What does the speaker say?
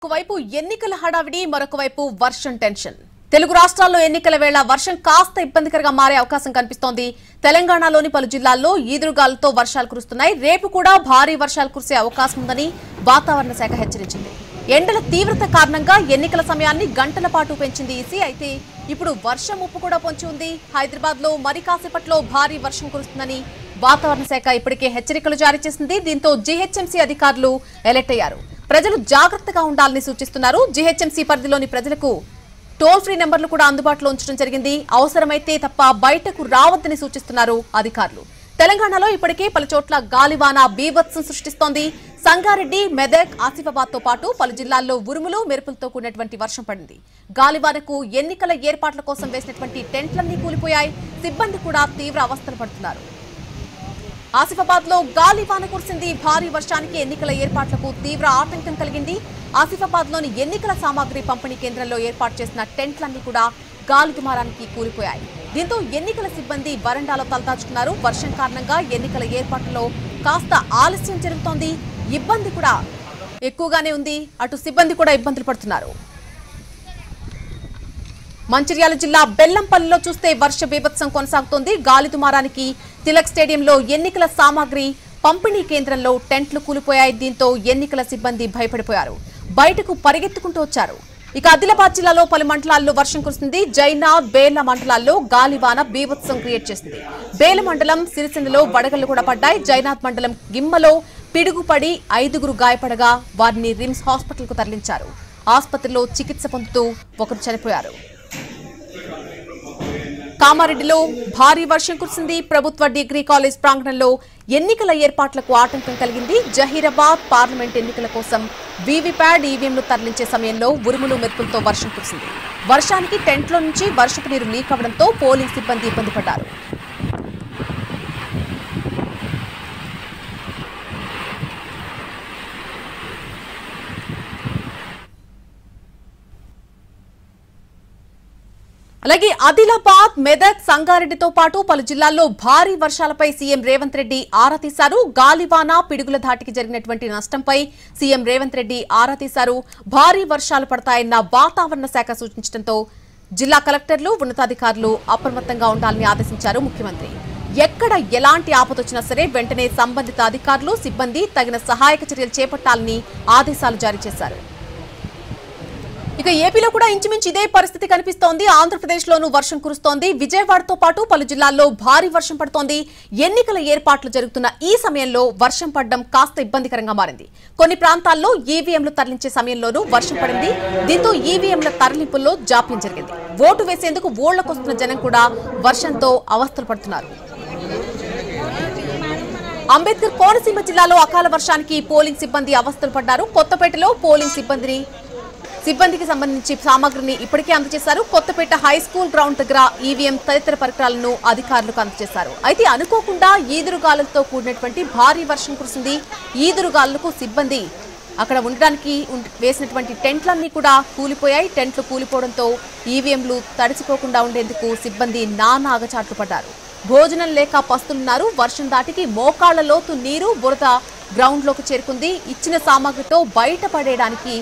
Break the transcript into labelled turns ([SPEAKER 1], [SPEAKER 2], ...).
[SPEAKER 1] ఒకవైపు ఎన్నికల హడావిడి మరొక వైపు వర్షం టెన్షన్. తెలుగు రాష్ట్రాల్లో ఎన్నికల వేళ వర్షం కాస్త ఇబ్బందికరంగా మారే అవకాశం కనిపిస్తోంది. తెలంగాణలోని పలు జిల్లాల్లో ఈదురుగాలులతో వర్షాలు కురుస్తున్నాయి. రేపు కూడా భారీ వర్షాలు కురిసే అవకాశం ఉందని వాతావరణ శాఖ హెచ్చరించింది. ఎండల తీవ్రత కారణంగా ఎన్నికల సమయాన్ని గంటల పాటు పెంచింది ఈసీ. అయితే ఇప్పుడు వర్షం ముప్పు కూడా పొంచి ఉంది. హైదరాబాద్ లో మరి కాసేపట్లో భారీ వర్షం కురుస్తుందని వాతావరణ శాఖ ఇప్పటికే హెచ్చరికలు జారీ చేసింది. దీంతో జీహెచ్ఎంసీ అధికారులు అలర్ట్ అయ్యారు. ప్రజలు జాగ్రత్తగా ఉండాలని సూచిస్తున్నారు. జీహెచ్ఎంసీ పరిధిలోని ప్రజలకు టోల్ ఫ్రీ నెంబర్లు కూడా అందుబాటులో ఉంచడం జరిగింది. అవసరమైతే తప్ప బయటకు రావద్దని సూచిస్తున్నారు అధికారులు. తెలంగాణలో ఇప్పటికే పలు చోట్ల గాలివాన బీభత్సం సృష్టిస్తోంది. సంగారెడ్డి, మెదక్, ఆసిఫాబాద్ తో పాటు పలు జిల్లాల్లో ఉరుములు మెరుపులతో కూడినటువంటి వర్షం పడింది. గాలివానకు ఎన్నికల ఏర్పాట్ల కోసం వేసినటువంటి టెంట్లన్నీ కూలిపోయాయి. సిబ్బంది కూడా తీవ్ర అవస్థలు పడుతున్నారు. ఆసిఫాబాద్ లో గాలివాన కురిసింది. భారీ వర్షానికి ఎన్నికల ఏర్పాట్లకు తీవ్ర ఆటంకం కలిగింది. ఆసిఫాబాద్ లోని ఎన్నికల సామాగ్రి పంపిణీ కేంద్రంలో ఏర్పాటు చేసిన టెంట్లన్నీ కూడా గాలి దుమారానికి కూలిపోయాయి. దీంతో ఎన్నికల సిబ్బంది వరండాలో తలదాచుకున్నారు. వర్షం కారణంగా ఎన్నికల ఏర్పాట్లలో కాస్త ఆలస్యం జరుగుతోంది. ఇబ్బంది కూడా ఎక్కువగానే ఉంది. అటు సిబ్బంది కూడా ఇబ్బందులు పడుతున్నారు. మంచిర్యాల జిల్లా బెల్లంపల్లిలో చూస్తే వర్ష బీభత్సం కొనసాగుతోంది. గాలి దుమారానికి తిలక్ స్టేడియంలో ఎన్నికల సామాగ్రి పంపిణీ కేంద్రంలో టెంట్లు కూలిపోయాయి. దీంతో ఎన్నికల సిబ్బంది భయపడిపోయారు. బయటకు పరిగెత్తుకుంటూ వచ్చారు. ఇక ఆదిలాబాద్ జిల్లాలో పలు మండలాల్లో వర్షం కురుస్తుంది. జైనాథ్, బేల మండలాల్లో గాలివాన బీభత్సం క్రియేట్ చేసింది. బేల మండలం సిరిసిల్లలో వడగళ్లు కూడా పడ్డాయి. జైనాథ్ మండలం గిమ్మలో పిడుగుపడి 5గురు గాయపడగా వారిని రిమ్స్ హాస్పిటల్ కు తరలించారు. ఆసుపత్రిలో చికిత్స పొందుతూ ఒకరు చనిపోయారు. కామారెడ్డిలో భారీ వర్షం కురిసింది. ప్రభుత్వ డిగ్రీ కాలేజ్ ప్రాంగణంలో ఎన్నికల ఏర్పాట్లకు ఆటంకం కలిగింది. జహీరాబాద్ పార్లమెంట్ ఎన్నికల కోసం వీవీప్యాడ్, ఈవీఎంలు తరలించే సమయంలో ఉరుములు మెరుపులతో వర్షం కురిసింది. వర్షానికి టెంట్లో నుంచి వర్షపు నీరు లీక్ అవడంతో పోలింగ్ సిబ్బంది ఇబ్బంది పడ్డారు. అలాగే ఆదిలాబాద్, మెదక్, సంగారెడ్డితో పాటు పలు జిల్లాల్లో భారీ వర్షాలపై సీఎం రేవంత్ రెడ్డి ఆరా తీశారు. గాలివాన, పిడుగుల ధాటికి జరిగినటువంటి నష్టంపై సీఎం రేవంత్ రెడ్డి ఆరా తీశారు. భారీ వర్షాలు పడతాయన్న వాతావరణ శాఖ సూచించడంతో జిల్లా కలెక్టర్లు, ఉన్నతాధికారులు అప్రమత్తంగా ఉండాలని ఆదేశించారు ముఖ్యమంత్రి. ఎక్కడ ఎలాంటి ఆపదొచ్చినా సరే వెంటనే సంబంధిత అధికారులు, సిబ్బంది తగిన సహాయక చర్యలు చేపట్టాలని ఆదేశాలు జారీ చేశారు. ఇక ఏపీలో కూడా ఇంచుమించు ఇదే పరిస్థితి కనిపిస్తోంది. ఆంధ్రప్రదేశ్లోనూ వర్షం కురుస్తోంది. విజయవాడతో పాటు పలు జిల్లాల్లో భారీ వర్షం పడుతోంది. ఎన్నికల ఏర్పాట్లు జరుగుతున్న ఈ సమయంలో వర్షం పడడం కాస్త ఇబ్బందికరంగా మారింది. కొన్ని ప్రాంతాల్లో ఈవీఎంలు తరలించే సమయంలోనూ వర్షం పడింది. దీంతో ఈవీఎంల తరలింపుల్లో జాప్యం జరిగింది. ఓటు వేసేందుకు ఊళ్లకొస్తున్న జనం కూడా వర్షంతో అవస్థలు పడుతున్నారు. అంబేద్కర్ కోనసీమ జిల్లాలో అకాల వర్షానికి పోలింగ్ సిబ్బంది అవస్థలు పడ్డారు. కొత్తపేటలో పోలింగ్ సిబ్బందికి సంబంధించి సామగ్రిని ఇప్పటికే అందజేశారు. కొత్తపేట హై స్కూల్ గ్రౌండ్ దగ్గర ఈవీఎం తదితర పరికరాలను అధికారులకు అందజేశారు. అయితే అనుకోకుండా ఈదురుగాలులతో కూడినటువంటి భారీ వర్షం కురిసింది. ఈదురుగాలులకు సిబ్బంది అక్కడ ఉండడానికి వేసినటువంటి టెంట్లన్నీ కూడా కూలిపోయాయి. టెంట్లు కూలిపోవడంతో ఈవీఎంలు తడిసిపోకుండా ఉండేందుకు సిబ్బంది నానా అగచాట్లు పడ్డారు. భోజనం లేక పస్తులున్నారు. వర్షం దాటికి మోకాళ్ల లోతు నీరు, బురద గ్రౌండ్ లోకి చేరుకుంది. ఇచ్చిన సామగ్రితో బయటపడేయడానికి